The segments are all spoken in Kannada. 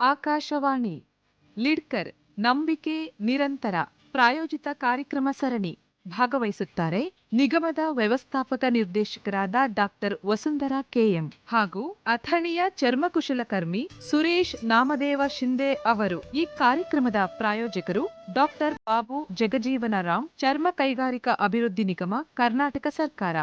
ಆಕಾಶವಾಣಿ ಲಿಡ್ಕರ್ ನಂಬಿಕೆ ನಿರಂತರ ಪ್ರಾಯೋಜಿತ ಕಾರ್ಯಕ್ರಮ ಸರಣಿ ಭಾಗವಹಿಸುತ್ತಾರೆ ನಿಗಮದ ವ್ಯವಸ್ಥಾಪಕ ನಿರ್ದೇಶಕರಾದ ಡಾಕ್ಟರ್ ವಸುಂಧರಾ ಕೆಎಂ ಹಾಗೂ ಅಥಣಿಯ ಚರ್ಮಕುಶಲಕರ್ಮಿ ಸುರೇಶ್ ನಾಮದೇವ ಶಿಂದೆ ಅವರು. ಈ ಕಾರ್ಯಕ್ರಮದ ಪ್ರಾಯೋಜಕರು ಡಾಕ್ಟರ್ ಬಾಬು ಜಗಜೀವನರಾಮ್, ಚರ್ಮ ಕೈಗಾರಿಕಾ ಅಭಿವೃದ್ಧಿ ನಿಗಮ, ಕರ್ನಾಟಕ ಸರ್ಕಾರ.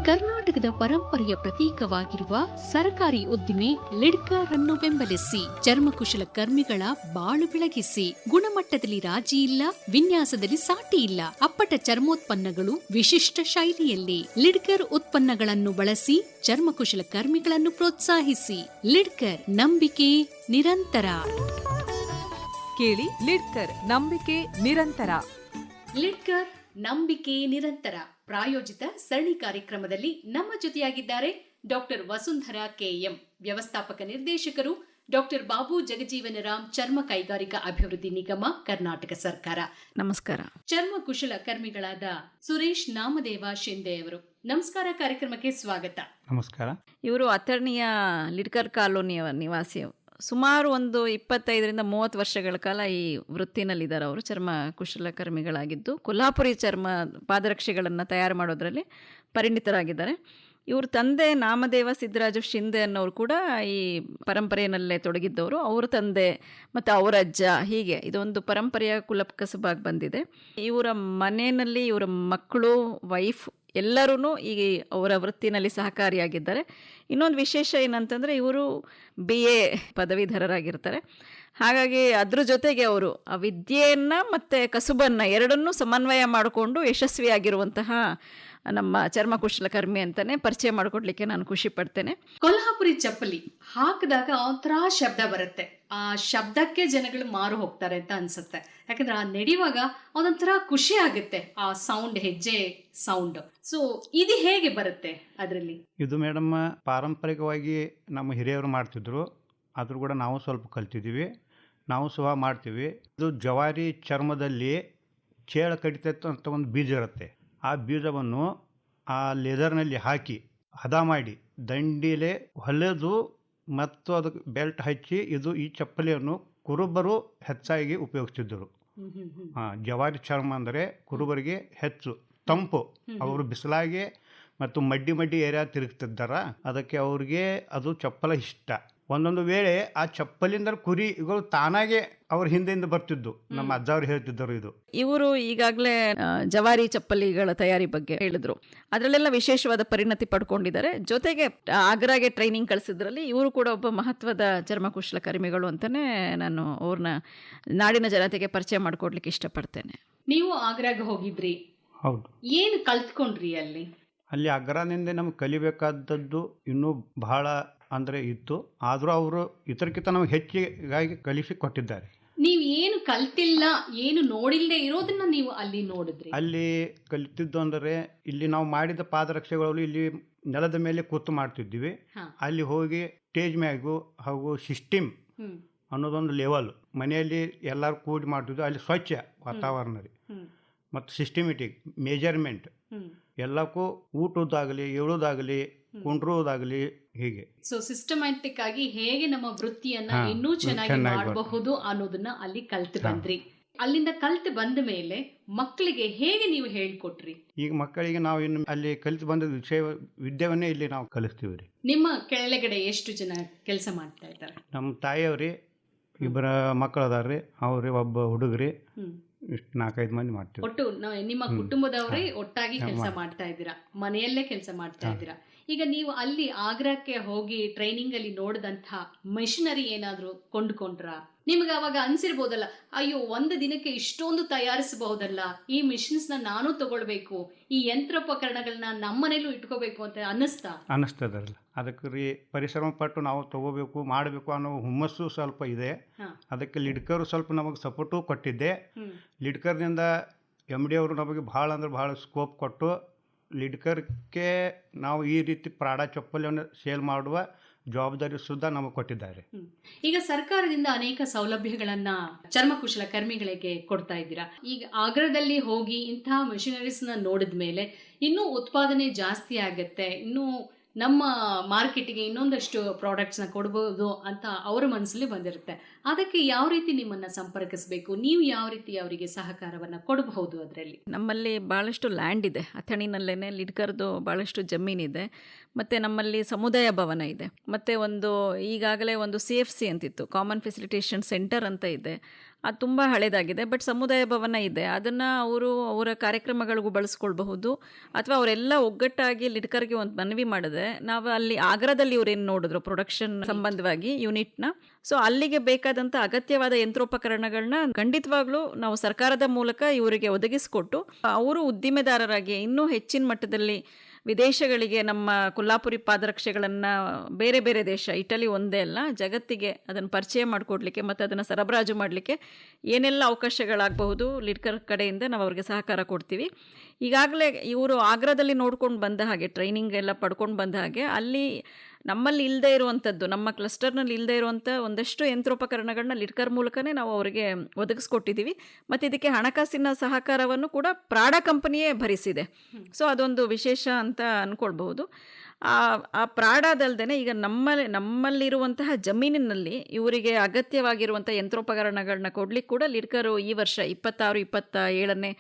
ಕರ್ನಾಟಕದ ಪರಂಪರೆಯ ಪ್ರತೀಕವಾಗಿರುವ ಸರ್ಕಾರಿ ಉದ್ದಿಮೆ ಲಿಡ್ಕರ್ ಅನ್ನು ಬೆಂಬಲಿಸಿ ಚರ್ಮಕುಶಲ ಕರ್ಮಿಗಳ ಬಾಳು ಬೆಳಗಿಸಿ. ಗುಣಮಟ್ಟದಲ್ಲಿ ರಾಜಿ ಇಲ್ಲ, ವಿನ್ಯಾಸದಲ್ಲಿ ಸಾಟಿ ಇಲ್ಲ. ಅಪ್ಪಟ ಚರ್ಮೋತ್ಪನ್ನಗಳು ವಿಶಿಷ್ಟ ಶೈಲಿಯಲ್ಲಿ. ಲಿಡ್ಕರ್ ಉತ್ಪನ್ನಗಳನ್ನು ಬಳಸಿ ಚರ್ಮಕುಶಲ ಕರ್ಮಿಗಳನ್ನು ಪ್ರೋತ್ಸಾಹಿಸಿ. ಲಿಡ್ಕರ್ ನಂಬಿಕೆ ನಿರಂತರ. ಕೇಳಿ ಲಿಡ್ಕರ್ ನಂಬಿಕೆ ನಿರಂತರ. ಲಿಡ್ಕರ್ ನಂಬಿಕೆ ನಿರಂತರ ಪ್ರಾಯೋಜಿತ ಸರಣಿ ಕಾರ್ಯಕ್ರಮದಲ್ಲಿ ನಮ್ಮ ಜೊತೆಯಾಗಿದ್ದಾರೆ ಡಾಕ್ಟರ್ ವಸುಂಧರಾ ಕೆಎಂ, ವ್ಯವಸ್ಥಾಪಕ ನಿರ್ದೇಶಕರು, ಡಾಕ್ಟರ್ ಬಾಬು ಜಗಜೀವನರಾಮ್, ಚರ್ಮ ಕೈಗಾರಿಕಾ ಅಭಿವೃದ್ಧಿ ನಿಗಮ, ಕರ್ನಾಟಕ ಸರ್ಕಾರ. ನಮಸ್ಕಾರ. ಚರ್ಮ ಕುಶಲ ಕರ್ಮಿಗಳಾದ ಸುರೇಶ್ ನಾಮದೇವ ಶಿಂದೆ ಅವರು, ನಮಸ್ಕಾರ. ಕಾರ್ಯಕ್ರಮಕ್ಕೆ ಸ್ವಾಗತ. ನಮಸ್ಕಾರ. ಇವರು ಅಥಣಿಯ ಲಿಡ್ಕರ್ ಕಾಲೋನಿಯ ನಿವಾಸಿ. ಸುಮಾರು ಒಂದು 25-30 ವರ್ಷಗಳ ಕಾಲ ಈ ವೃತ್ತಿನಲ್ಲಿದ್ದಾರೆ. ಅವರು ಚರ್ಮ ಕುಶಲಕರ್ಮಿಗಳಾಗಿದ್ದು ಕೊಲ್ಹಾಪುರಿ ಚರ್ಮ ಪಾದರಕ್ಷೆಗಳನ್ನು ತಯಾರು ಮಾಡೋದರಲ್ಲಿ ಪರಿಣಿತರಾಗಿದ್ದಾರೆ. ಇವ್ರ ತಂದೆ ನಾಮದೇವ ಸಿದ್ದರಾಜು ಶಿಂದೆ ಅನ್ನೋರು ಕೂಡ ಈ ಪರಂಪರೆಯಲ್ಲೇ ತೊಡಗಿದ್ದವರು. ಅವರ ತಂದೆ ಮತ್ತು ಅವರ ಅಜ್ಜ, ಹೀಗೆ ಇದೊಂದು ಪರಂಪರೆಯ ಕುಲಕಸಬಾಗಿ ಬಂದಿದೆ. ಇವರ ಮನೆಯಲ್ಲಿ ಇವರ ಮಕ್ಕಳು, ವೈಫ್ ಎಲ್ಲರೂ ಈ ಅವರ ವೃತ್ತಿನಲ್ಲಿ ಸಹಕಾರಿಯಾಗಿದ್ದಾರೆ. ಇನ್ನೊಂದು ವಿಶೇಷ ಏನಂತಂದರೆ ಇವರು BA ಪದವೀಧರರಾಗಿರ್ತಾರೆ. ಹಾಗಾಗಿ ಅದ್ರ ಜೊತೆಗೆ ಅವರು ಆ ವಿದ್ಯೆಯನ್ನು ಮತ್ತು ಕಸುಬನ್ನು ಎರಡನ್ನೂ ಸಮನ್ವಯ ಮಾಡಿಕೊಂಡು ಯಶಸ್ವಿಯಾಗಿರುವಂತಹ ನಮ್ಮ ಚರ್ಮಕುಶಲಕರ್ಮಿ ಅಂತಲೇ ಪರಿಚಯ ಮಾಡಿಕೊಡ್ಲಿಕ್ಕೆ ನಾನು ಖುಷಿ ಪಡ್ತೇನೆ. ಕೊಲ್ಹಾಪುರಿ ಚಪ್ಪಲಿ ಹಾಕಿದಾಗ ಒಂಥರ ಶಬ್ದ ಬರುತ್ತೆ. ಆ ಶಬ್ದಕ್ಕೆ ಜನಗಳು ಮಾರು ಹೋಗ್ತಾರೆ ಅಂತ ಅನ್ಸುತ್ತೆ. ಯಾಕಂದ್ರೆ ಆ ನಡೆಯುವಾಗ ಒಂದೊಂಥರ ಖುಷಿ ಆಗುತ್ತೆ, ಆ ಸೌಂಡ್, ಹೆಜ್ಜೆ ಸೌಂಡ್. ಸೊ ಇದು ಹೇಗೆ ಬರುತ್ತೆ ಅದರಲ್ಲಿ? ಇದು ಮೇಡಮ್ ಪಾರಂಪರಿಕವಾಗಿ ನಮ್ಮ ಹಿರಿಯರು ಮಾಡ್ತಿದ್ರು. ಆದರೂ ಕೂಡ ನಾವು ಸ್ವಲ್ಪ ಕಲ್ತಿದ್ದೀವಿ, ನಾವು ಸಹ ಮಾಡ್ತೀವಿ. ಇದು ಜವಾರಿ ಚರ್ಮದಲ್ಲಿ ಚೇಳ ಕಡಿತೈತೆ ಅಂತ ಒಂದು ಬೀಜ ಇರುತ್ತೆ. ಆ ಬೀಜವನ್ನು ಆ ಲೆದರ್ನಲ್ಲಿ ಹಾಕಿ ಹದ ಮಾಡಿ ದಂಡಿಲೆ ಹೊಲೆದು ಮತ್ತು ಅದಕ್ಕೆ ಬೆಲ್ಟ್ ಹಚ್ಚಿ ಈ ಚಪ್ಪಲಿಯನ್ನು ಕುರುಬರು ಹೆಚ್ಚಾಗಿ ಉಪಯೋಗಿಸ್ತಿದ್ದರು. ಜವಾರಿ ಚರ್ಮ ಅಂದರೆ ಕುರುಬರಿಗೆ ಹೆಚ್ಚು ತಂಪು. ಅವರು ಬಿಸಿಲಾಗಿ ಮತ್ತು ಮಡ್ಡಿ ಏರಿಯಾ ತಿರುಗ್ತಿದ್ದಾರ, ಅದಕ್ಕೆ ಅವ್ರಿಗೆ ಅದು ಚಪ್ಪಲ ಇಷ್ಟ. ಒಂದೊಂದು ವೇಳೆ ಆ ಚಪ್ಪಲಿಂದ ಕುರಿಗಳು ತಾನಾಗೆ ಅವ್ರ ಹಿಂದೆಯಿಂದ ಬರ್ತಿದ್ದು, ನಮ್ಮ ಅಜ್ಜ ಅವ್ರು ಹೇಳ್ತಿದ್ದರು. ಇದು ಇವರು ಈಗಾಗಲೇ ಜವಾರಿ ಚಪ್ಪಲಿಗಳ ತಯಾರಿ ಬಗ್ಗೆ ಹೇಳಿದ್ರು. ಅದರಲ್ಲೆಲ್ಲ ವಿಶೇಷವಾದ ಪರಿಣತಿ ಪಡ್ಕೊಂಡಿದ್ದಾರೆ. ಜೊತೆಗೆ ಆಗ್ರಾಗೆ ಟ್ರೈನಿಂಗ್ ಕಳಿಸಿದ್ರಲ್ಲಿ ಇವರು ಕೂಡ ಒಬ್ಬ ಮಹತ್ವದ ಚರ್ಮಕುಶಲ ಕರ್ಮಿಗಳು ಅಂತಲೇ ನಾನು ಅವ್ರನ್ನ ನಾಡಿನ ಜನತೆಗೆ ಪರಿಚಯ ಮಾಡಿಕೊಡ್ಲಿಕ್ಕೆ ಇಷ್ಟಪಡ್ತೇನೆ. ನೀವು ಆಗ್ರಾಗೆ ಹೋಗಿದ್ರಿ, ಹೌದು. ಏನು ಕಲ್ತ್ಕೊಂಡ್ರಿ ಅಲ್ಲಿ? ಅಲ್ಲಿ ಆಗ್ರಾನಿಂದ ನಮ್ಗೆ ಕಲಿಬೇಕಾದದ್ದು ಇನ್ನೂ ಬಹಳ ಅಂದರೆ ಇತ್ತು. ಆದರೂ ಅವರು ಇತರಕ್ಕಿಂತ ನಮಗೆ ಹೆಚ್ಚಿಗಾಗಿ ಕಲಿಸಿ ಕೊಟ್ಟಿದ್ದಾರೆ. ನೀವು ಏನು ಕಲ್ತಿಲ್ಲ, ಏನು ನೋಡಿಲ್ಲದೆ ಇರೋದನ್ನ ನೀವು ಅಲ್ಲಿ ನೋಡಿದ್ರಿ? ಅಲ್ಲಿ ಕಲಿತಿದ್ದು ಅಂದರೆ ಇಲ್ಲಿ ನಾವು ಮಾಡಿದ ಪಾದರಕ್ಷೆಗಳು ಇಲ್ಲಿ ನೆಲದ ಮೇಲೆ ಕೂತು ಮಾಡ್ತಿದ್ವಿ. ಅಲ್ಲಿ ಹೋಗಿ ಸ್ಟೇಜ್ ಮ್ಯಾಗು ಹಾಗೂ ಸಿಸ್ಟಮ್ ಅನ್ನೋದೊಂದು ಲೆವೆಲ್ ಮನೆಯಲ್ಲಿ ಎಲ್ಲರೂ ಕೂಡಿ ಮಾಡ್ತಿದ್ವಿ. ಅಲ್ಲಿ ಸ್ವಚ್ಛ ವಾತಾವರಣ ರೀ, ಮತ್ತು ಸಿಸ್ಟಮೆಟಿಕ್ ಮೆಜರ್ಮೆಂಟ್ ಎಲ್ಲಕ್ಕೂ ಊಟದಾಗಲಿ, ಏಳೋದಾಗಲಿ, ಕುಂಡ್ರೋದಾಗಲಿ, ಹೀಗೆ. ಸೊ ಸಿಸ್ಟಮ್ಯಾಟಿಕ್ ಆಗಿ ಹೇಗೆ ನಮ್ಮ ವೃತ್ತಿಯನ್ನ ಇನ್ನೂ ಚೆನ್ನಾಗಿ ಮಾಡಬಹುದು ಅನ್ನೋದನ್ನ ಅಲ್ಲಿ ಕಲ್ತು ಬಂದ್ರಿ. ಅಲ್ಲಿಂದ ಕಲ್ತು ಬಂದ ಮೇಲೆ ಮಕ್ಕಳಿಗೆ ಹೇಗೆ ನೀವು ಹೇಳ್ಕೊಟ್ರಿ? ಈಗ ಮಕ್ಕಳಿಗೆ ನಾವು ಇನ್ನು ಅಲ್ಲಿ ಕಲಿತು ಬಂದ ವಿದ್ಯೆವನ್ನೇ ಇಲ್ಲಿ ನಾವು ಕಲಿಸ್ತೀವಿ ರೀ. ನಿಮ್ಮ ಕೆಳಗಡೆ ಎಷ್ಟು ಜನ ಕೆಲಸ ಮಾಡ್ತಾ ಇದ್ದಾರೆ? ನಮ್ಮ ತಾಯಿಯವ್ರಿ 2 ಮಕ್ಕಳು ಅದಾರ್ರಿ, ಅವ್ರಿ ಒಬ್ಬ ಹುಡುಗ್ರಿ, ಇಷ್ಟು 4-5 ಮಂದಿ ಮಾಡ್ತೀವಿ. ಒಟ್ಟು ನಿಮ್ಮ ಕುಟುಂಬದವರೇ ಒಟ್ಟಾಗಿ ಕೆಲಸ ಮಾಡ್ತಾ ಇದ್ದೀರಾ, ಮನೆಯಲ್ಲೇ ಕೆಲಸ ಮಾಡ್ತಾ ಇದ್ದೀರಾ. ಈಗ ನೀವು ಅಲ್ಲಿ ಆಗ್ರಾಕ್ಕೆ ಹೋಗಿ ಟ್ರೈನಿಂಗ್ ಅಲ್ಲಿ ನೋಡಿದಂತಹ ಮೆಷಿನರಿ ಏನಾದ್ರು ಕೊಂಡ್ಕೊಂಡ್ರ? ನಿಮ್ಗೆ ಅವಾಗ ಅನ್ಸಿರ್ಬೋದಲ್ಲ, ಅಯ್ಯೋ ಒಂದು ದಿನಕ್ಕೆ ಇಷ್ಟೊಂದು ತಯಾರಿಸಬಹುದಲ್ಲ, ಈ ಮಿಷಿನ್ಸ್ ನಾನು ತಗೊಳ್ಬೇಕು, ಈ ಯಂತ್ರೋಪಕರಣಗಳನ್ನ ನಮ್ಮನೇಲೂ ಇಟ್ಕೋಬೇಕು ಅಂತ ಅನ್ನಿಸ್ತದಲ್ಲ. ಅದಕ್ಕೆ ರೀ ಪರಿಶ್ರಮ ಪಟ್ಟು ನಾವು ತಗೋಬೇಕು, ಮಾಡಬೇಕು ಅನ್ನೋ ಹುಮ್ಮಸ್ಸು ಸ್ವಲ್ಪ ಇದೆ. ಅದಕ್ಕೆ ಲಿಡ್ಕರ್ ಸ್ವಲ್ಪ ನಮಗೆ ಸಪೋರ್ಟು ಕೊಟ್ಟಿದ್ದೆ. ಲಿಡ್ಕರ್ನಿಂದ MD ಅವರು ನಮಗೆ ಭಾಳ ಅಂದ್ರೆ ಭಾಳ ಸ್ಕೋಪ್ ಕೊಟ್ಟು ಲಿಡ್ಕರ್ಗೆ ನಾವು ಈ ರೀತಿ ಪ್ರಾಡ ಚಪ್ಪಲಿಯನ್ನು ಸೇಲ್ ಮಾಡುವ ಜವಾಬ್ದಾರಿ ಸುದ್ದ ನಮಗೆ ಕೊಟ್ಟಿದ್ದಾರೆ. ಈಗ ಸರ್ಕಾರದಿಂದ ಅನೇಕ ಸೌಲಭ್ಯಗಳನ್ನ ಚರ್ಮಕುಶಲ ಕರ್ಮಿಗಳಿಗೆ ಕೊಡ್ತಾ ಇದ್ದೀರಾ. ಈಗ ಆಗ್ರಾದಲ್ಲಿ ಹೋಗಿ ಇಂತಹ ಮೆಷಿನರೀಸ್ ನ ನೋಡಿದ ಮೇಲೆ ಇನ್ನೂ ಉತ್ಪಾದನೆ ಜಾಸ್ತಿ ಆಗತ್ತೆ, ಇನ್ನೂ ನಮ್ಮ ಮಾರ್ಕೆಟಿಗೆ ಇನ್ನೊಂದಷ್ಟು ಪ್ರಾಡಕ್ಟ್ಸ್ನ ಕೊಡ್ಬೋದು ಅಂತ ಅವರ ಮನಸ್ಸಲ್ಲಿ ಬಂದಿರುತ್ತೆ. ಅದಕ್ಕೆ ಯಾವ ರೀತಿ ನಿಮ್ಮನ್ನು ಸಂಪರ್ಕಿಸಬೇಕು, ನೀವು ಯಾವ ರೀತಿ ಅವರಿಗೆ ಸಹಕಾರವನ್ನು ಕೊಡಬಹುದು? ಅದರಲ್ಲಿ ನಮ್ಮಲ್ಲಿ ಭಾಳಷ್ಟು ಲ್ಯಾಂಡ್ ಇದೆ, ಅಥಣಿನಲ್ಲೇ ಲಿಡ್ಕರ್ದು ಭಾಳಷ್ಟು ಜಮೀನಿದೆ. ಮತ್ತು ನಮ್ಮಲ್ಲಿ ಸಮುದಾಯ ಭವನ ಇದೆ. ಮತ್ತು ಒಂದು ಈಗಾಗಲೇ ಒಂದು CFC ಅಂತಿತ್ತು, ಕಾಮನ್ ಫೆಸಿಲಿಟೇಷನ್ ಸೆಂಟರ್ ಅಂತ ಇದೆ. ಅದು ತುಂಬ ಹಳೇದಾಗಿದೆ. ಬಟ್ ಸಮುದಾಯ ಭವನ ಇದೆ, ಅದನ್ನು ಅವರು ಅವರ ಕಾರ್ಯಕ್ರಮಗಳಿಗೂ ಬಳಸ್ಕೊಳ್ಬಹುದು. ಅಥವಾ ಅವರೆಲ್ಲ ಒಗ್ಗಟ್ಟಾಗಿ ಲಿಡ್ಕರ್ಗೆ ಒಂದು ಮನವಿ ಮಾಡಿದ್ರೆ, ನಾವು ಅಲ್ಲಿ ಆಗ್ರಾದಲ್ಲಿ ಇವರೇನು ನೋಡಿದ್ರು ಪ್ರೊಡಕ್ಷನ್ ಸಂಬಂಧವಾಗಿ ಯೂನಿಟ್ನ, ಸೊ ಅಲ್ಲಿಗೆ ಬೇಕಾದಂಥ ಅಗತ್ಯವಾದ ಯಂತ್ರೋಪಕರಣಗಳನ್ನ ಖಂಡಿತವಾಗ್ಲೂ ನಾವು ಸರ್ಕಾರದ ಮೂಲಕ ಇವರಿಗೆ ಒದಗಿಸಿಕೊಟ್ಟು ಅವರು ಉದ್ದಿಮೆದಾರರಾಗಿ ಇನ್ನೂ ಹೆಚ್ಚಿನ ಮಟ್ಟದಲ್ಲಿ ವಿದೇಶಗಳಿಗೆ ನಮ್ಮ ಕೊಲ್ಲಾಪುರಿ ಪಾದರಕ್ಷೆಗಳನ್ನು ಬೇರೆ ಬೇರೆ ದೇಶ, ಇಟಲಿ ಒಂದೇ ಅಲ್ಲ, ಜಗತ್ತಿಗೆ ಅದನ್ನು ಪರಿಚಯ ಮಾಡಿಕೊಡ್ಲಿಕ್ಕೆ ಮತ್ತು ಅದನ್ನು ಸರಬರಾಜು ಮಾಡಲಿಕ್ಕೆ ಏನೆಲ್ಲ ಅವಕಾಶಗಳಾಗಬಹುದು ಲಿಡ್ಕರ್ ಕಡೆಯಿಂದ ನಾವು ಅವ್ರಿಗೆ ಸಹಕಾರ ಕೊಡ್ತೀವಿ. ಈಗಾಗಲೇ ಇವರು ಆಗ್ರಾದಲ್ಲಿ ನೋಡ್ಕೊಂಡು ಬಂದ ಹಾಗೆ, ಟ್ರೈನಿಂಗ್ ಎಲ್ಲ ಪಡ್ಕೊಂಡು ಬಂದ ಹಾಗೆ, ಅಲ್ಲಿ ನಮ್ಮಲ್ಲಿ ಇಲ್ಲದೆ ಇರುವಂಥದ್ದು, ನಮ್ಮ ಕ್ಲಸ್ಟರ್ನಲ್ಲಿ ಇಲ್ಲದೆ ಇರುವಂಥ ಒಂದಷ್ಟು ಯಂತ್ರೋಪಕರಣಗಳನ್ನ ಲಿಡ್ಕರ್ ಮೂಲಕನೇ ನಾವು ಅವರಿಗೆ ಒದಗಿಸ್ಕೊಟ್ಟಿದ್ದೀವಿ. ಮತ್ತು ಇದಕ್ಕೆ ಹಣಕಾಸಿನ ಸಹಕಾರವನ್ನು ಕೂಡ ಪ್ರಾಡಾ ಕಂಪನಿಯೇ ಭರಿಸಿದೆ. ಸೊ ಅದೊಂದು ವಿಶೇಷ ಅಂತ ಅಂದ್ಕೊಳ್ಬಹುದು. ಆ ಪ್ರಾಡಾದಲ್ದೇ ಈಗ ನಮ್ಮಲ್ಲಿರುವಂತಹ ಜಮೀನಿನಲ್ಲಿ ಇವರಿಗೆ ಅಗತ್ಯವಾಗಿರುವಂಥ ಯಂತ್ರೋಪಕರಣಗಳನ್ನ ಕೊಡ್ಲಿಕ್ಕೆ ಕೂಡ ಲಿಡ್ಕರು ಈ ವರ್ಷ 26-27ನೇ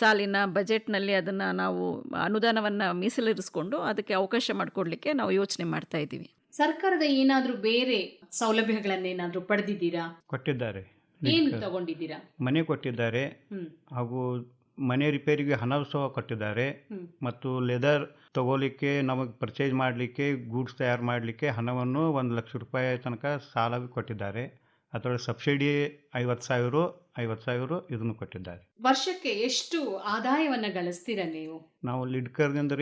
ಸಾಲಿನ ಬಜೆಟ್ನಲ್ಲಿ ಅದನ್ನು ನಾವು ಅನುದಾನವನ್ನು ಮೀಸಲಿರಿಸ್ಕೊಂಡು ಅದಕ್ಕೆ ಅವಕಾಶ ಮಾಡಿಕೊಡ್ಲಿಕ್ಕೆ ನಾವು ಯೋಚನೆ ಮಾಡ್ತಾ ಇದ್ದೀವಿ. ಸರ್ಕಾರದ ಏನಾದರೂ ಬೇರೆ ಸೌಲಭ್ಯಗಳನ್ನೇನಾದರೂ ಪಡೆದಿದ್ದೀರಾ? ಕೊಟ್ಟಿದ್ದಾರೆ. ಏನು ತಗೊಂಡಿದ್ದೀರಾ? ಮನೆ ಕೊಟ್ಟಿದ್ದಾರೆ, ಹಾಗೂ ಮನೆ ರಿಪೇರಿಗೆ ಹಣ ಸಹ ಕೊಟ್ಟಿದ್ದಾರೆ. ಮತ್ತು ಲೆದರ್ ತಗೋಲಿಕ್ಕೆ, ನಮಗೆ ಪರ್ಚೇಸ್ ಮಾಡಲಿಕ್ಕೆ, ಗೂಡ್ಸ್ ತಯಾರು ಮಾಡಲಿಕ್ಕೆ ಹಣವನ್ನು 1 ಲಕ್ಷ ರೂಪಾಯಿ ತನಕ ಸಾಲ ಕೊಟ್ಟಿದ್ದಾರೆ. ಅದರೊಳಗೆ ಸಬ್ಸಿಡಿ 50,000 ಇದನ್ನು ಕೊಟ್ಟಿದ್ದಾರೆ. ವರ್ಷಕ್ಕೆ ಎಷ್ಟು ಆದಾಯವನ್ನು ಗಳಿಸ್ತೀರಾ ನೀವು? ನಾವು ಲಿಡ್ಕರ್ದಿಂದ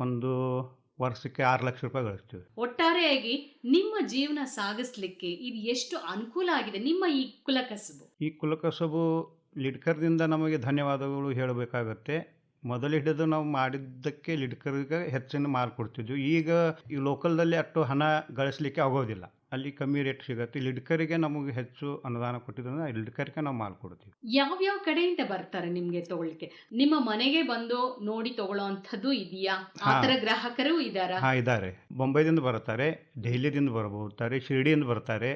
ಒಂದು ವರ್ಷಕ್ಕೆ 6 ಲಕ್ಷ ರೂಪಾಯಿ ಗಳಿಸ್ತೀವಿ. ಒಟ್ಟಾರೆಯಾಗಿ ನಿಮ್ಮ ಜೀವನ ಸಾಗಿಸ್ಲಿಕ್ಕೆ ಇದು ಎಷ್ಟು ಅನುಕೂಲ ಆಗಿದೆ ನಿಮ್ಮ ಈ ಕುಲಕಸಬು? ಈ ಕುಲಕಸಬು ಲಿಡ್ಕರ್ದಿಂದ ನಮಗೆ ಧನ್ಯವಾದಗಳು ಹೇಳಬೇಕಾಗತ್ತೆ. ಮೊದಲು ಹಿಡಿದು ನಾವು ಮಾಡಿದ್ದಕ್ಕೆ ಲಿಡ್ಕರ್ಗೆ ಹೆಚ್ಚಿನ ಮಾಲ್ ಕೊಡ್ತಿದ್ವಿ. ಈಗ ಈ ಲೋಕಲ್ದಲ್ಲಿ ಅಷ್ಟು ಹಣ ಗಳಿಸಲಿಕ್ಕೆ ಆಗೋದಿಲ್ಲ, ಅಲ್ಲಿ ಕಮ್ಮಿ ರೇಟ್ ಸಿಗುತ್ತೆ. ಲಿಡ್ಕರಿಗೆ ನಮಗೆ ಹೆಚ್ಚು ಅನುದಾನ ಕೊಟ್ಟಿದ್ದರಿಂದ ಲಿಡ್ಕರ್ಗೆ ನಾವು ಮಾಲ್ ಕೊಡ್ತೀವಿ. ಯಾವ್ಯಾವ ಕಡೆಯಿಂದ ಬರ್ತಾರೆ ನಿಮ್ಗೆ ತಗೊಳ್ಳಿಕ್ಕೆ? ನಿಮ್ಮ ಮನೆಗೆ ಬಂದು ನೋಡಿ ತಗೊಳ್ಳೋ ಅಂಥದ್ದು ಇದೆಯಾ? ಆತರ ಗ್ರಾಹಕರು ಇದ್ದಾರಾ? ಇದ್ದಾರೆ. ಬೊಂಬೈದಿಂದ ಬರ್ತಾರೆ, ದೆಹಲಿದಿಂದ ಬರ್ತಾರೆ, ಶಿರ್ಡಿಯಿಂದ ಬರ್ತಾರೆ.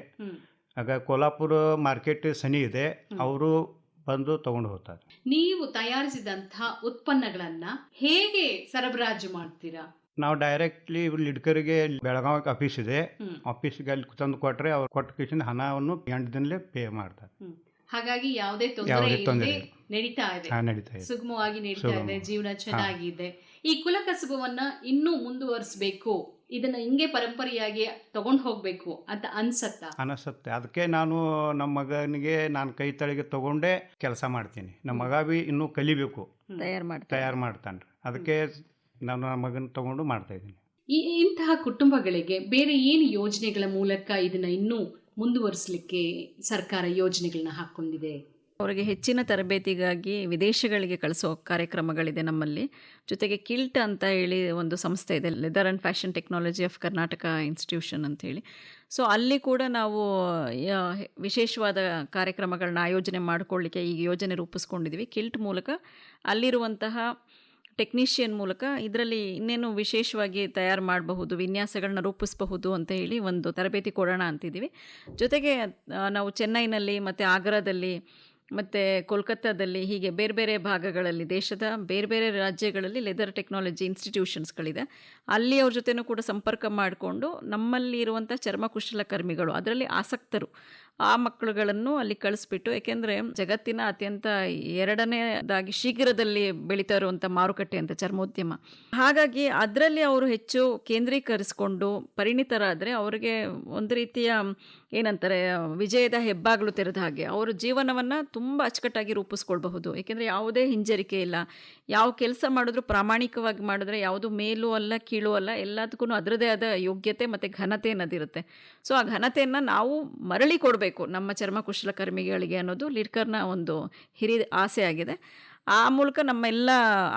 ಆಗ ಕೋಲ್ಹಾಪುರ ಮಾರ್ಕೆಟ್ ಸನಿ ಇದೆ, ಅವರು ಬಂದು ತಗೊಂಡು ಹೋಗ್ತಾರೆ. ನೀವು ತಯಾರಿಸಿದಂತಹ ಉತ್ಪನ್ನಗಳನ್ನ ಹೇಗೆ ಸರಬರಾಜು ಮಾಡ್ತೀರಾ? ನಾವು ಡೈರೆಕ್ಟ್ಲಿ ಲಿಡ್ಕರಿಗೆ ಬೆಳಗಾವಿ ಆಫೀಸ್ ಇದೆ, ಆಫೀಸ್ಗೆ ಅಲ್ಲಿ ತಂದು ಕೊಟ್ಟರೆ ಅವ್ರು ಕೊಟ್ಟ ಕಿಶನ್ ಹಣವನ್ನು 8 ದಿನಲೇ ಪೇ ಮಾಡ್ತಾರೆ. ಹಾಗಾಗಿ ಯಾವುದೇ ತೊಂದರೆ ನಡೀತಾ ಇದೆ, ಸುಗಮವಾಗಿ ನಡೀತಾ ಇದೆ, ಜೀವನ ಚೆನ್ನಾಗಿದೆ. ಈ ಕುಲಕಸಬವನ್ನ ಇನ್ನೂ ಮುಂದುವರಿಸಬೇಕು, ಇದನ್ನ ಹಿಂಗೆ ಪರಂಪರೆಯಾಗಿ ತಗೊಂಡು ಹೋಗ್ಬೇಕು ಅಂತ ಅನಿಸುತ್ತೆ. ಅದಕ್ಕೆ ನಾನು ನಮ್ಮ ಮಗನಿಗೆ ನಾನು ಕೈ ತಳಿಗೆ ತಗೊಂಡೇ ಕೆಲಸ ಮಾಡ್ತೀನಿ. ನಮ್ಮ ಮಗ ಬಿ ಇನ್ನೂ ಕಲಿಬೇಕು, ತಯಾರು ಮಾಡ್ತಾನೆ. ಅದಕ್ಕೆ ನಾನು ನಮ್ಮ ಮಗನ ತಗೊಂಡು ಮಾಡ್ತಾ ಇದ್ದೀನಿ. ಇಂತಹ ಕುಟುಂಬಗಳಿಗೆ ಬೇರೆ ಏನು ಯೋಜನೆಗಳ ಮೂಲಕ ಇದನ್ನ ಇನ್ನೂ ಮುಂದುವರಿಸಲಿಕ್ಕೆ ಸರ್ಕಾರ ಯೋಜನೆಗಳನ್ನ ಹಾಕೊಂಡಿದೆ? ಅವರಿಗೆ ಹೆಚ್ಚಿನ ತರಬೇತಿಗಾಗಿ ವಿದೇಶಗಳಿಗೆ ಕಳಿಸೋ ಕಾರ್ಯಕ್ರಮಗಳಿದೆ ನಮ್ಮಲ್ಲಿ. ಜೊತೆಗೆ ಕಿಲ್ಟ್ ಅಂತ ಹೇಳಿ ಒಂದು ಸಂಸ್ಥೆ ಇದೆ, leather and fashion technology of Karnataka institution ಅಂಥೇಳಿ. ಸೊ ಅಲ್ಲಿ ಕೂಡ ನಾವು ವಿಶೇಷವಾದ ಕಾರ್ಯಕ್ರಮಗಳನ್ನ ಆಯೋಜನೆ ಮಾಡಿಕೊಳ್ಳಿಕ್ಕೆ ಈಗ ಯೋಜನೆ ರೂಪಿಸ್ಕೊಂಡಿದ್ದೀವಿ. ಕಿಲ್ಟ್ ಮೂಲಕ ಅಲ್ಲಿರುವಂತಹ ಟೆಕ್ನಿಷಿಯನ್ ಮೂಲಕ ಇದರಲ್ಲಿ ಇನ್ನೇನು ವಿಶೇಷವಾಗಿ ತಯಾರು ಮಾಡಬಹುದು, ವಿನ್ಯಾಸಗಳನ್ನ ರೂಪಿಸಬಹುದು ಅಂತ ಹೇಳಿ ಒಂದು ತರಬೇತಿ ಕೊಡೋಣ ಅಂತಿದ್ದೀವಿ. ಜೊತೆಗೆ ನಾವು ಚೆನ್ನೈನಲ್ಲಿ ಮತ್ತು ಆಗ್ರಾದಲ್ಲಿ ಮತ್ತು ಕೋಲ್ಕತ್ತಾದಲ್ಲಿ ಹೀಗೆ ಬೇರೆ ಬೇರೆ ಭಾಗಗಳಲ್ಲಿ, ದೇಶದ ಬೇರೆ ಬೇರೆ ರಾಜ್ಯಗಳಲ್ಲಿ ಲೆದರ್ ಟೆಕ್ನಾಲಜಿ ಇನ್ಸ್ಟಿಟ್ಯೂಷನ್ಸ್ಗಳಿದೆ. ಅಲ್ಲಿ ಅವ್ರ ಜೊತೆನೂ ಕೂಡ ಸಂಪರ್ಕ ಮಾಡಿಕೊಂಡು ನಮ್ಮಲ್ಲಿ ಇರುವಂಥ ಚರ್ಮಕುಶಲಕರ್ಮಿಗಳು, ಅದರಲ್ಲಿ ಆಸಕ್ತರು, ಆ ಮಕ್ಕಳುಗಳನ್ನು ಅಲ್ಲಿ ಕಳಿಸ್ಬಿಟ್ಟು, ಏಕೆಂದರೆ ಜಗತ್ತಿನ ಅತ್ಯಂತ 2ನೇದಾಗಿ ಶೀಘ್ರದಲ್ಲಿ ಬೆಳೀತಾ ಇರುವಂಥ ಮಾರುಕಟ್ಟೆ ಅಂತ ಚರ್ಮೋದ್ಯಮ. ಹಾಗಾಗಿ ಅದರಲ್ಲಿ ಅವರು ಹೆಚ್ಚು ಕೇಂದ್ರೀಕರಿಸಿಕೊಂಡು ಪರಿಣಿತರಾದರೆ ಅವರಿಗೆ ಒಂದು ರೀತಿಯ ಏನಂತಾರೆ, ವಿಜಯದ ಹೆಬ್ಬಾಗಲು ತೆರೆದ ಹಾಗೆ ಅವರ ಜೀವನವನ್ನು ತುಂಬ ಅಚ್ಚುಕಟ್ಟಾಗಿ ರೂಪಿಸ್ಕೊಳ್ಬಹುದು. ಏಕೆಂದರೆ ಯಾವುದೇ ಹಿಂಜರಿಕೆ ಇಲ್ಲ, ಯಾವ ಕೆಲಸ ಮಾಡಿದ್ರೂ ಪ್ರಾಮಾಣಿಕವಾಗಿ ಮಾಡಿದ್ರೆ ಯಾವುದು ಮೇಲೂ ಅಲ್ಲ ಕೀಳು ಅಲ್ಲ, ಎಲ್ಲದಕ್ಕೂ ಅದರದೇ ಆದ ಯೋಗ್ಯತೆ ಮತ್ತು ಘನತೆ ಅನ್ನೋದಿರುತ್ತೆ. ಸೊ ಆ ಘನತೆಯನ್ನು ನಾವು ಮರಳಿ ಕೊಡಬೇಕು ನಮ್ಮ ಚರ್ಮಕುಶಲಕರ್ಮಿಗಳಿಗೆ ಅನ್ನೋದು ಲಿಡ್ಕರ್ನ ಒಂದು ಹಿರಿಯ ಆಸೆ ಆಗಿದೆ. ಆ ಮೂಲಕ ನಮ್ಮ ಎಲ್ಲ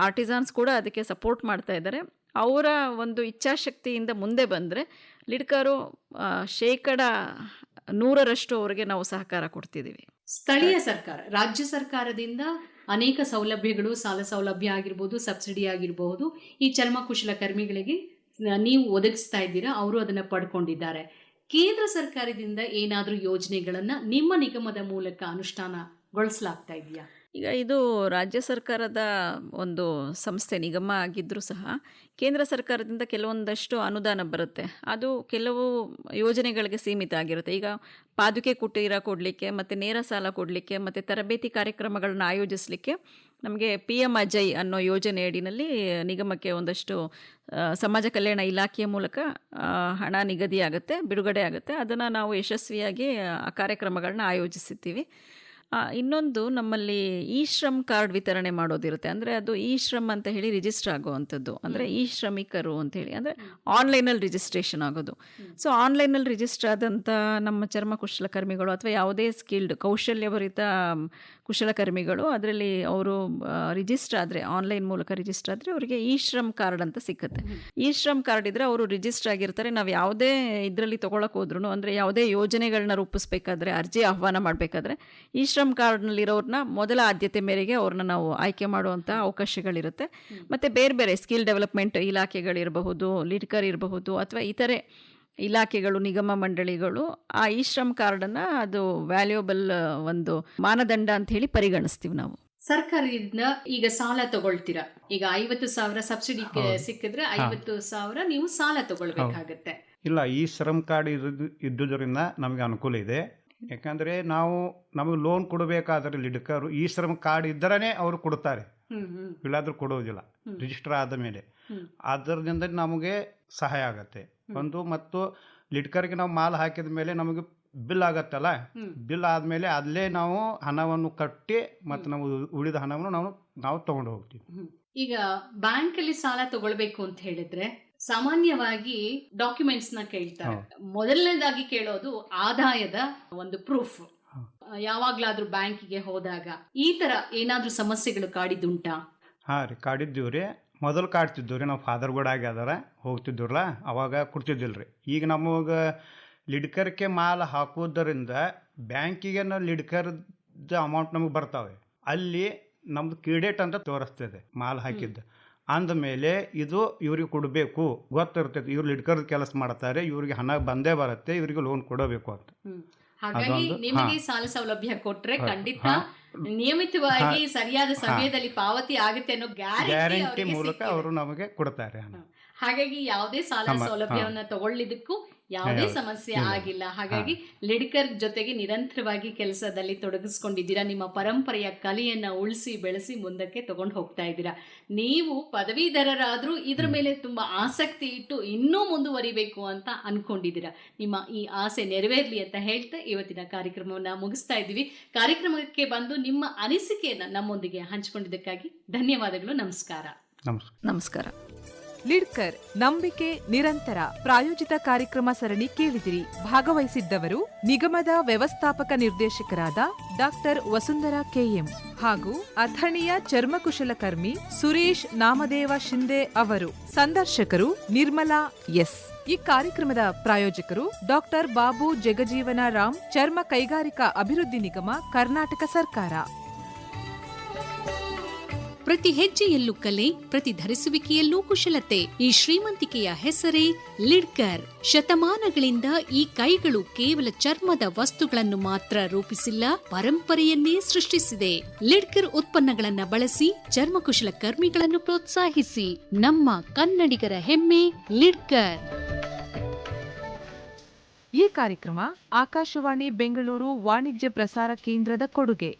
ಆರ್ಟಿಸಾನ್ಸ್ ಕೂಡ ಅದಕ್ಕೆ ಸಪೋರ್ಟ್ ಮಾಡ್ತಾ ಇದ್ದಾರೆ. ಅವರ ಒಂದು ಇಚ್ಛಾಶಕ್ತಿಯಿಂದ ಮುಂದೆ ಬಂದರೆ ಲಿಡ್ಕರು 100% ಅವರಿಗೆ ನಾವು ಸಹಕಾರ ಕೊಡ್ತಿದ್ದೀವಿ. ಸ್ಥಳೀಯ ಸರ್ಕಾರ, ರಾಜ್ಯ ಸರ್ಕಾರದಿಂದ ಅನೇಕ ಸೌಲಭ್ಯಗಳು, ಸಾಲ ಸೌಲಭ್ಯ ಆಗಿರ್ಬೋದು, ಸಬ್ಸಿಡಿ ಆಗಿರಬಹುದು, ಈ ಚರ್ಮಕುಶಲಕರ್ಮಿಗಳಿಗೆ ನೀವು ಒದಗಿಸ್ತಾ ಇದ್ದೀರಾ, ಅವರು ಅದನ್ನ ಪಡ್ಕೊಂಡಿದ್ದಾರೆ. ಕೇಂದ್ರ ಸರ್ಕಾರದಿಂದ ಏನಾದರೂ ಯೋಜನೆಗಳನ್ನ ನಿಮ್ಮ ನಿಗಮದ ಮೂಲಕ ಅನುಷ್ಠಾನಗೊಳಿಸಲಾಗ್ತಾ ಇದೆಯಾ? ಈಗ ಇದು ರಾಜ್ಯ ಸರ್ಕಾರದ ಒಂದು ಸಂಸ್ಥೆ ನಿಗಮ ಆಗಿದ್ದರೂ ಸಹ ಕೇಂದ್ರ ಸರ್ಕಾರದಿಂದ ಕೆಲವೊಂದಷ್ಟು ಅನುದಾನ ಬರುತ್ತೆ. ಅದು ಕೆಲವು ಯೋಜನೆಗಳಿಗೆ ಸೀಮಿತ ಆಗಿರುತ್ತೆ. ಈಗ ಪಾದುಕೆ ಕುಟೀರ ಕೊಡಲಿಕ್ಕೆ, ಮತ್ತು ನೇರ ಸಾಲ ಕೊಡಲಿಕ್ಕೆ, ಮತ್ತು ತರಬೇತಿ ಕಾರ್ಯಕ್ರಮಗಳನ್ನ ಆಯೋಜಿಸಲಿಕ್ಕೆ ನಮಗೆ PM ಅಜಯ್ ಅನ್ನೋ ಯೋಜನೆ ಅಡಿನಲ್ಲಿ ನಿಗಮಕ್ಕೆ ಒಂದಷ್ಟು ಸಮಾಜ ಕಲ್ಯಾಣ ಇಲಾಖೆಯ ಮೂಲಕ ಹಣ ನಿಗದಿಯಾಗುತ್ತೆ, ಬಿಡುಗಡೆ ಆಗುತ್ತೆ. ಅದನ್ನು ನಾವು ಯಶಸ್ವಿಯಾಗಿ ಆ ಕಾರ್ಯಕ್ರಮಗಳನ್ನ ಆಯೋಜಿಸಿರ್ತೀವಿ. ಇನ್ನೊಂದು ನಮ್ಮಲ್ಲಿ ಶ್ರಮ್ ಕಾರ್ಡ್ ವಿತರಣೆ ಮಾಡೋದಿರುತ್ತೆ. ಅಂದರೆ ಅದು ಶ್ರಮ್ ಅಂತ ಹೇಳಿ ರಿಜಿಸ್ಟರ್ ಆಗುವಂಥದ್ದು. ಅಂದರೆ ಶ್ರಮಿಕರು ಅಂಥೇಳಿ, ಅಂದರೆ ಆನ್ಲೈನಲ್ಲಿ ರಿಜಿಸ್ಟ್ರೇಷನ್ ಆಗೋದು. ಸೊ ಆನ್ಲೈನಲ್ಲಿ ರಿಜಿಸ್ಟರ್ ಆದಂಥ ನಮ್ಮ ಚರ್ಮ ಕುಶಲಕರ್ಮಿಗಳು ಅಥವಾ ಯಾವುದೇ ಸ್ಕಿಲ್ಡ್ ಕೌಶಲ್ಯಭರಿತ ಕುಶಲಕರ್ಮಿಗಳು ಅದರಲ್ಲಿ ಅವರು ರಿಜಿಸ್ಟರ್ ಆದರೆ, ಆನ್ಲೈನ್ ಮೂಲಕ ರಿಜಿಸ್ಟರ್ ಆದರೆ ಅವರಿಗೆ ಶ್ರಮ್ ಕಾರ್ಡ್ ಅಂತ ಸಿಕ್ಕುತ್ತೆ. ಶ್ರಮ್ ಕಾರ್ಡ್ ಇದ್ದರೆ ಅವರು ರಿಜಿಸ್ಟರ್ ಆಗಿರ್ತಾರೆ. ನಾವು ಯಾವುದೇ ಇದರಲ್ಲಿ ತೊಗೊಳಕ್ಕೆ ಹೋದ್ರೂ, ಅಂದರೆ ಯಾವುದೇ ಯೋಜನೆಗಳನ್ನ ರೂಪಿಸ್ಬೇಕಾದ್ರೆ, ಅರ್ಜಿ ಆಹ್ವಾನ ಮಾಡಬೇಕಾದ್ರೆ ಶ್ರಮ್ ಕಾರ್ಡ್ನಲ್ಲಿರೋರನ್ನ ಮೊದಲ ಆದ್ಯತೆ ಮೇರೆಗೆ ಅವ್ರನ್ನ ನಾವು ಆಯ್ಕೆ ಮಾಡುವಂಥ ಅವಕಾಶಗಳಿರುತ್ತೆ. ಮತ್ತು ಬೇರೆ ಬೇರೆ ಸ್ಕಿಲ್ ಡೆವಲಪ್ಮೆಂಟ್ ಇಲಾಖೆಗಳಿರಬಹುದು, ಲಿಡ್ಕರ್ ಇರಬಹುದು, ಅಥವಾ ಇತರೆ ಇಲಾಖೆಗಳು, ನಿಗಮ ಮಂಡಳಿಗಳು ಆ ಶ್ರಮ್ ಕಾರ್ಡನ್ನು ಅದು ವ್ಯಾಲ್ಯೂಬಲ್ ಒಂದು ಮಾನದಂಡ ಅಂತ ಹೇಳಿ ಪರಿಗಣಿಸ್ತೀವಿ ನಾವು. ಸರ್ಕಾರದಿಂದ ಈಗ ಸಾಲ ತಗೊಳ್ತೀರಾ, ಈಗ 50,000 ಸಬ್ಸಿಡಿ ಸಿಕ್ಕಿದ್ರೆ 50,000 ನೀವು ಸಾಲ ತಗೊಳ್ಬೇಕಾಗತ್ತೆ. ಇಲ್ಲ, ಶ್ರಮ್ ಕಾರ್ಡ್ ಇದ್ದುದರಿಂದ ನಮಗೆ ಅನುಕೂಲ ಇದೆ. ಯಾಕಂದರೆ ನಮಗೆ ಲೋನ್ ಕೊಡಬೇಕಾದ್ರೆ ಲಿಡ್ಕರು ಶ್ರಮ್ ಕಾರ್ಡ್ ಇದ್ದರೇ ಅವರು ಕೊಡ್ತಾರೆ, ಇಲ್ಲಾದ್ರೂ ಕೊಡೋದಿಲ್ಲ ರಿಜಿಸ್ಟರ್ ಆದ ಮೇಲೆ. ಅದರಿಂದ ನಮಗೆ ಸಹಾಯ ಆಗತ್ತೆ ಒಂದು. ಮತ್ತು ಲಿಡ್ಕರ್ಗೆ ನಾವು ಮಾಲ್ ಹಾಕಿದ ಮೇಲೆ ನಮಗೆ ಬಿಲ್ ಆಗತ್ತಲ್ಲ, ಬಿಲ್ ಆದಮೇಲೆ ಅಲ್ಲೇ ನಾವು ಹಣವನ್ನು ಕಟ್ಟಿ ಮತ್ತು ನಾವು ಉಳಿದ ಹಣವನ್ನು ನಾವು ತಗೊಂಡು ಹೋಗ್ತೀವಿ. ಈಗ ಬ್ಯಾಂಕಲ್ಲಿ ಸಾಲ ತಗೊಳ್ಬೇಕು ಅಂತ ಹೇಳಿದ್ರೆ ಸಾಮಾನ್ಯವಾಗಿ ಡಾಕ್ಯುಮೆಂಟ್ಸ್ ನ ಕೇಳ್ತಾರೆ. ಮೊದಲನೇದಾಗಿ ಕೇಳೋದು ಆದಾಯದ ಒಂದು ಪ್ರೂಫ್. ಯಾವಾಗ್ಲಾದ್ರೂ ಬ್ಯಾಂಕಿಗೆ ಹೋದಾಗ ಈ ತರ ಏನಾದ್ರೂ ಸಮಸ್ಯೆಗಳು ಕಾಡಿದ್ದುಂಟಾ? ರೀ, ಕಾಡಿದ್ದೀವ್ರಿ. ಮೊದಲು ಕಾಡ್ತಿದ್ದೀವಿ. ನಾವು ಫಾದರ್ ಕೂಡ ಆಗ್ಯಾದಾರ, ಹೋಗ್ತಿದ್ದೀವ್ರಲ್ಲ, ಅವಾಗ ಕೊಡ್ತಿದ್ದಿಲ್ರಿ. ಈಗ ನಮಗೆ ಲಿಡ್ಕರ್ಗೆ ಮಾಲ್ ಹಾಕೋದರಿಂದ ಬ್ಯಾಂಕಿಗೆ ಲಿಡ್ಕರ್ದ ಅಮೌಂಟ್ ನಮಗೆ ಬರ್ತಾವೆ. ಅಲ್ಲಿ ನಮ್ದು ಕ್ರೆಡಿಟ್ ಅಂತ ತೋರಿಸ್ತದೆ ಮಾಲ್ ಹಾಕಿದ್ದು. ಅಂದಮೇಲೆ ಇದು ಇವ್ರಿಗೆ ಕೊಡಬೇಕು ಗೊತ್ತಿರ್ತೈತೆ, ಇವ್ರು ಲಿಡ್ಕರ್ದ ಕೆಲಸ ಮಾಡ್ತಾರೆ, ಇವ್ರಿಗೆ ಹಣ ಬಂದೇ ಬರುತ್ತೆ, ಇವರಿಗೆ ಲೋನ್ ಕೊಡಬೇಕು ಅಂತ. ಹಾಗಾಗಿ ನಿಮಗೆ ಸಾಲ ಸೌಲಭ್ಯ ಕೊಟ್ರೆ ಖಂಡಿತ ನಿಯಮಿತವಾಗಿ ಸರಿಯಾದ ಸಮಯದಲ್ಲಿ ಪಾವತಿ ಆಗುತ್ತೆ ಅನ್ನೋ ಗ್ಯಾರಂಟಿ ಮೂಲಕ ಅವರು ನಮಗೆ ಕೊಡ್ತಾರೆ ಹಣ. ಹಾಗಾಗಿ ಯಾವುದೇ ಸಾಲ ಸೌಲಭ್ಯವನ್ನ ತಗೊಳ್ಳಿದಕ್ಕೂ ಯಾವುದೇ ಸಮಸ್ಯೆ ಆಗಿಲ್ಲ. ಹಾಗಾಗಿ ಲಿಡ್ಕರ್ ಜೊತೆಗೆ ನಿರಂತರವಾಗಿ ಕೆಲಸದಲ್ಲಿ ತೊಡಗಿಸ್ಕೊಂಡಿದ್ದೀರಾ. ನಿಮ್ಮ ಪರಂಪರೆಯ ಕಲೆಯನ್ನ ಉಳಿಸಿ ಬೆಳೆಸಿ ಮುಂದಕ್ಕೆ ತಗೊಂಡು ಹೋಗ್ತಾ ಇದ್ದೀರಾ. ನೀವು ಪದವೀಧರರಾದ್ರೂ ಇದ್ರ ಮೇಲೆ ತುಂಬಾ ಆಸಕ್ತಿ ಇಟ್ಟು ಇನ್ನೂ ಮುಂದುವರಿಬೇಕು ಅಂತ ಅನ್ಕೊಂಡಿದ್ದೀರಾ. ನಿಮ್ಮ ಈ ಆಸೆ ನೆರವೇರ್ಲಿ ಅಂತ ಹೇಳ್ತಾ ಇವತ್ತಿನ ಕಾರ್ಯಕ್ರಮವನ್ನ ಮುಗಿಸ್ತಾ ಇದ್ದೀವಿ. ಕಾರ್ಯಕ್ರಮಕ್ಕೆ ಬಂದು ನಿಮ್ಮ ಅನಿಸಿಕೆಯನ್ನ ನಮ್ಮೊಂದಿಗೆ ಹಂಚಿಕೊಂಡಿದ್ದಕ್ಕಾಗಿ ಧನ್ಯವಾದಗಳು. ನಮಸ್ಕಾರ. ನಮಸ್ಕಾರ. ಲಿಡ್ಕರ್ ನಂಬಿಕೆ ನಿರಂತರ ಪ್ರಾಯೋಜಿತ ಕಾರ್ಯಕ್ರಮ ಸರಣಿ ಕೇಳಿದಿರಿ. ಭಾಗವಹಿಸಿದ್ದವರು ನಿಗಮದ ವ್ಯವಸ್ಥಾಪಕ ನಿರ್ದೇಶಕರಾದ ಡಾಕ್ಟರ್ ವಸುಂಧರಾ KM ಹಾಗೂ ಅಥಣಿಯ ಚರ್ಮಕುಶಲಕರ್ಮಿ ಸುರೇಶ್ ನಾಮದೇವ ಶಿಂದೆ ಅವರು. ಸಂದರ್ಶಕರು ನಿರ್ಮಲಾ S. ಈ ಕಾರ್ಯಕ್ರಮದ ಪ್ರಾಯೋಜಕರು ಡಾಕ್ಟರ್ ಬಾಬು ಜಗಜೀವನ ರಾಮ್, ಚರ್ಮ ಕೈಗಾರಿಕಾ ಅಭಿವೃದ್ಧಿ ನಿಗಮ, ಕರ್ನಾಟಕ ಸರ್ಕಾರ. ಪ್ರತಿ ಹೆಜ್ಜೆಯಲ್ಲೂ ಕಲೆ, ಪ್ರತಿ ಧರಿಸುವಿಕೆಯಲ್ಲೂ ಕುಶಲತೆ. ಈ ಶ್ರೀಮಂತಿಕೆಯ ಹೆಸರೇ ಲಿಡ್ಕರ್. ಶತಮಾನಗಳಿಂದ ಈ ಕೈಗಳು ಕೇವಲ ಚರ್ಮದ ವಸ್ತುಗಳನ್ನು ಮಾತ್ರ ರೂಪಿಸಿಲ್ಲ, ಪರಂಪರೆಯನ್ನೇ ಸೃಷ್ಟಿಸಿದೆ. ಲಿಡ್ಕರ್ ಉತ್ಪನ್ನಗಳನ್ನ ಬಳಸಿ ಚರ್ಮಕುಶಲ ಕರ್ಮಿಗಳನ್ನು ಪ್ರೋತ್ಸಾಹಿಸಿ. ನಮ್ಮ ಕನ್ನಡಿಗರ ಹೆಮ್ಮೆ ಲಿಡ್ಕರ್. ಈ ಕಾರ್ಯಕ್ರಮ ಆಕಾಶವಾಣಿ ಬೆಂಗಳೂರು ವಾಣಿಜ್ಯ ಪ್ರಸಾರ ಕೇಂದ್ರದ ಕೊಡುಗೆ.